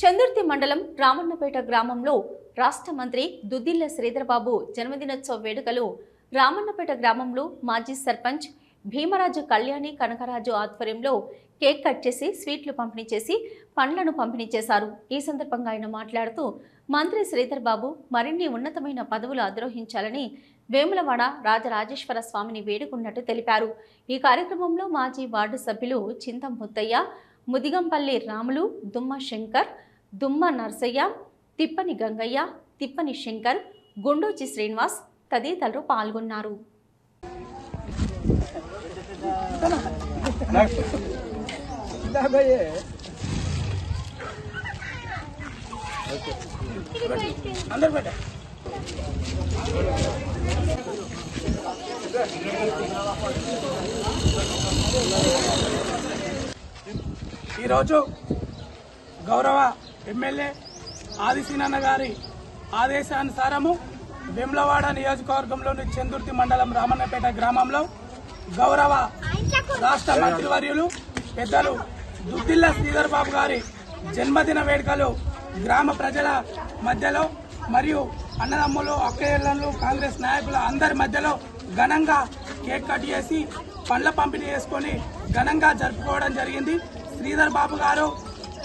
చందుర్తి మండలం రామన్నపేట గ్రామంలో రాష్ట్ర మంత్రి దుద్దిల్ల శ్రీధర్బాబు జన్మదినోత్సవ వేడుకలు రామన్నపేట గ్రామంలో మాజీ సర్పంచ్ భీమరాజు కళ్యాణి కనకరాజు ఆధ్వర్యంలో కేక్ కట్ చేసి స్వీట్లు పంపిణీ చేసి పండ్లను పంపిణీ చేశారు। ఈ సందర్భంగా ఆయన మాట్లాడుతూ మంత్రి శ్రీధర్బాబు మరిన్ని ఉన్నతమైన పదవులు అధిరోహించాలని వేములవాడ రాజరాజేశ్వర స్వామిని వేడుకున్నట్టు తెలిపారు। ఈ కార్యక్రమంలో మాజీ వార్డు సభ్యులు చింతం ముత్తయ్య, ముదిగంపల్లి రాములు, దుమ్మ శంకర్, దుమ్మ నర్సయ్య, తిప్పని గంగయ్య, తిప్పని శంకర్, గుండోజి శ్రీనివాస్ తదితరులు పాల్గొన్నారు। ఈరోజు గౌరవ ఎమ్మెల్యే ఆదిశీనన్న గారి ఆదేశానుసారము వేములవాడ నియోజకవర్గంలోని చందుర్తి మండలం రామన్నపేట గ్రామంలో గౌరవ రాష్ట్ర మంత్రివర్యులు పెద్దలు దుద్దిల్ల శ్రీధర్బాబు గారి జన్మదిన వేడుకలు గ్రామ ప్రజల మధ్యలో మరియు అన్నదమ్ములు, అక్కయ్యలు, కాంగ్రెస్ నాయకుల అందరి మధ్యలో ఘనంగా కేక్ కట్ చేసి పండ్ల పంపిణీ చేసుకుని ఘనంగా జరుపుకోవడం జరిగింది। శ్రీధర్బాబు గారు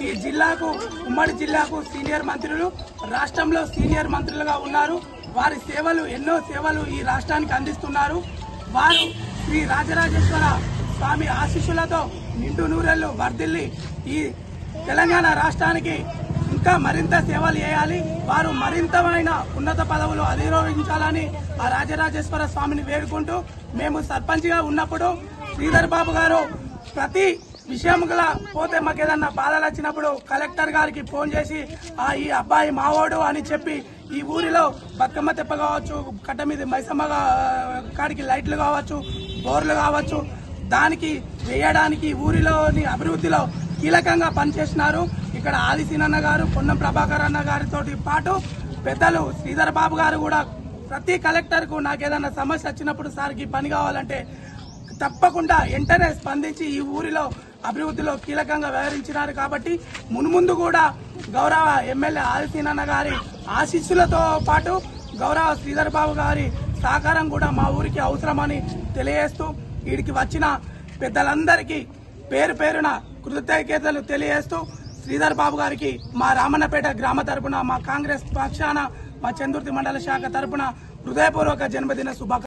ఈ జిల్లాకు, ఉమ్మడి జిల్లాకు సీనియర్ మంత్రులు, రాష్ట్రంలో సీనియర్ మంత్రులుగా ఉన్నారు। వారి సేవలు, ఎన్నో సేవలు ఈ రాష్ట్రానికి అందిస్తున్నారు। వారు శ్రీ రాజరాజేశ్వర స్వామి ఆశీస్సులతో నిండు నూరెళ్లు వర్ధిల్లి ఈ తెలంగాణ రాష్ట్రానికి ఇంకా మరింత సేవలు చేయాలి, వారు మరింతమైన ఉన్నత పదవులు అధిరోహించాలని ఆ రాజరాజేశ్వర స్వామిని వేడుకుంటూ, మేము సర్పంచ్గా ఉన్నప్పుడు శ్రీధర్బాబు గారు ప్రతి విషయం గల పోతే మాకు ఏదన్నా బాధలు వచ్చినప్పుడు కలెక్టర్ గారికి ఫోన్ చేసి ఈ అబ్బాయి మావోడు అని చెప్పి ఈ ఊరిలో బతుకమ్మ తెప్ప కావచ్చు, కట్ట మీద మైసమ్మ కాడికి లైట్లు కావచ్చు, బోర్లు కావచ్చు, దానికి వేయడానికి ఊరిలోని అభివృద్ధిలో కీలకంగా పనిచేసినారు। ఇక్కడ ఆదిశీనన్న గారు, పొన్నం ప్రభాకర్ అన్న గారితో పాటు పెద్దలు శ్రీధర్బాబు గారు కూడా ప్రతి కలెక్టర్ కు నాకేదన్నా సమస్య వచ్చినప్పుడు సార్కి పని కావాలంటే తప్పకుండా వెంటనే స్పందించి ఈ ఊరిలో అభివృద్ధిలో కీలకంగా వ్యవహరించినారు। కాబట్టి మున్ముందు కూడా గౌరవ ఎమ్మెల్యే ఆదిశీనన్న గారి ఆశీస్సులతో పాటు గౌరవ శ్రీధర్బాబు గారి సహకారం కూడా మా ఊరికి అవసరమని తెలియజేస్తూ, వీడికి వచ్చిన పెద్దలందరికీ పేరు పేరున కృతజ్ఞతలు తెలియజేస్తూ, శ్రీధర్బాబు గారికి మా రామన్నపేట గ్రామ తరపున, మా కాంగ్రెస్ పక్షాన, మా చందుర్తి మండల శాఖ తరపున హృదయపూర్వక జన్మదిన శుభాకాంక్షలు।